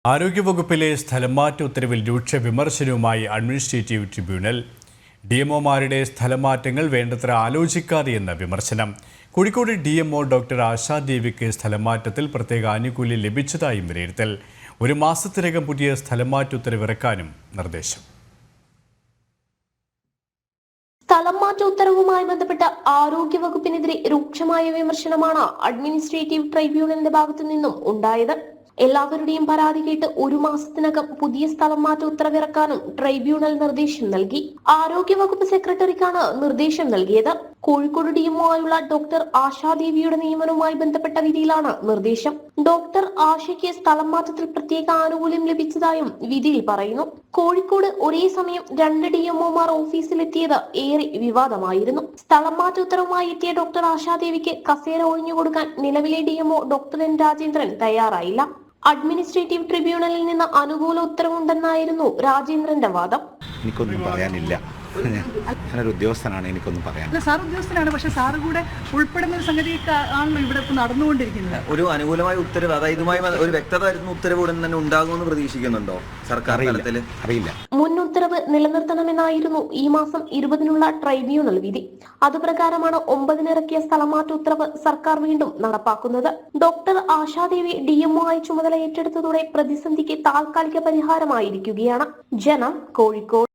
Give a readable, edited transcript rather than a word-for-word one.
ആരോഗ്യവകുപ്പിലെ സ്ഥലംമാറ്റ ഉത്തരവിൽ രൂക്ഷ വിമർശനവുമായി അഡ്മിനിസ്ട്രേറ്റീവ് ട്രിബ്യൂണൽ. ഡിഎംഒമാരുടെ സ്ഥലമാറ്റങ്ങൾ വേണ്ടത്ര ആലോചിക്കാതെയെന്ന വിമർശനം. കോഴിക്കോട് ഡിഎംഒ ഡോക്ടർ ആശാദേവിക്ക് സ്ഥലമാറ്റത്തിൽ പ്രത്യേക ആനുകൂല്യം ലഭിച്ചതായും വിലയിരുത്തൽ. ഒരു മാസത്തിനകം പുതിയ സ്ഥലംമാറ്റ ഉത്തരവിറക്കാനും നിർദ്ദേശം. സ്ഥലംമാറ്റ ഉത്തരവുമായി ബന്ധപ്പെട്ട ആരോഗ്യവകുപ്പിനെതിരെ രൂക്ഷമായ വിമർശനമാണ് അഡ്മിനിസ്ട്രേറ്റീവ് ട്രൈബ്യൂണലിന്റെ ഭാഗത്തു നിന്നും ഉണ്ടായത്. എല്ലാവരുടെയും പരാതി കേട്ട് ഒരു മാസത്തിനകം പുതിയ സ്ഥലം മാറ്റ ഉത്തരവിറക്കാനും ട്രൈബ്യൂണൽ നിർദ്ദേശം നൽകി. ആരോഗ്യവകുപ്പ് സെക്രട്ടറിക്കാണ് നിർദ്ദേശം നൽകിയത്. കോഴിക്കോട് ഡിഎംഒ ആയുള്ള ഡോക്ടർ ആശാദേവിയുടെ നിയമനവുമായി ബന്ധപ്പെട്ട വിധിയിലാണ് നിർദ്ദേശം. ഡോക്ടർ ആശയ്ക്ക് സ്ഥലം മാറ്റത്തിൽ പ്രത്യേക ആനുകൂല്യം ലഭിച്ചതായും വിധിയിൽ പറയുന്നു. കോഴിക്കോട് ഒരേ സമയം 2 ഡിഎംഒമാർ ഓഫീസിലെത്തിയത് ഏറെ വിവാദമായിരുന്നു. സ്ഥലം മാറ്റ ഉത്തരവുമായി എത്തിയ ഡോക്ടർ ആശാദേവിക്ക് കസേര ഒഴിഞ്ഞുകൊടുക്കാൻ നിലവിലെ ഡിഎംഒ ഡോക്ടർ എൻ രാജേന്ദ്രൻ തയ്യാറായില്ല. അഡ്മിനിസ്ട്രേറ്റീവ് ട്രിബ്യൂണലിൽ നിന്ന് അനുകൂല ഉത്തരവുണ്ടെന്നായിരുന്നു രാജേന്ദ്രന്റെ വാദം. എനിക്കൊന്നും പറയാനില്ല. ഞാനൊരു ഉദ്യോഗസ്ഥനാണ്, എനിക്കൊന്നും പറയാൻ. സാർ ഉദ്യോഗസ്ഥനാണ്, പക്ഷേ സാറ് കൂടെ ഉൾപ്പെടുന്ന ഒരു സംഗതി ആണല്ലോ ഇവിടെ ഇപ്പോൾ നടന്നുകൊണ്ടിരിക്കുന്നത്. ഒരു അനുകൂലമായ ഉത്തരവ്, അതായത് ഇതുമായി ഒരു വ്യക്തത വരുന്ന ഉത്തരവ് ഉടൻ തന്നെ ഉണ്ടാകുമെന്ന് പ്രതീക്ഷിക്കുന്നുണ്ടോ സർക്കാർ തലത്തിൽ? അറിയില്ല. മുൻ ഉത്തരവ് നിലനിർത്തണമെന്നായിരുന്നു ഈ മാസം 20-നുള്ള ട്രൈബ്യൂണൽ വിധി. അതുപ്രകാരമാണ് 9-ന് ഇറക്കിയ സ്ഥലമാറ്റ ഉത്തരവ് സർക്കാർ വീണ്ടും നടപ്പാക്കുന്നത്. ഡോക്ടർ ആശാദേവി ഡിഎംഒ ആയി ചുമതല ഏറ്റെടുത്തതോടെ പ്രതിസന്ധിക്ക് താൽക്കാലിക പരിഹാരമായിരിക്കുകയാണ്. ജനം, കോഴിക്കോട്.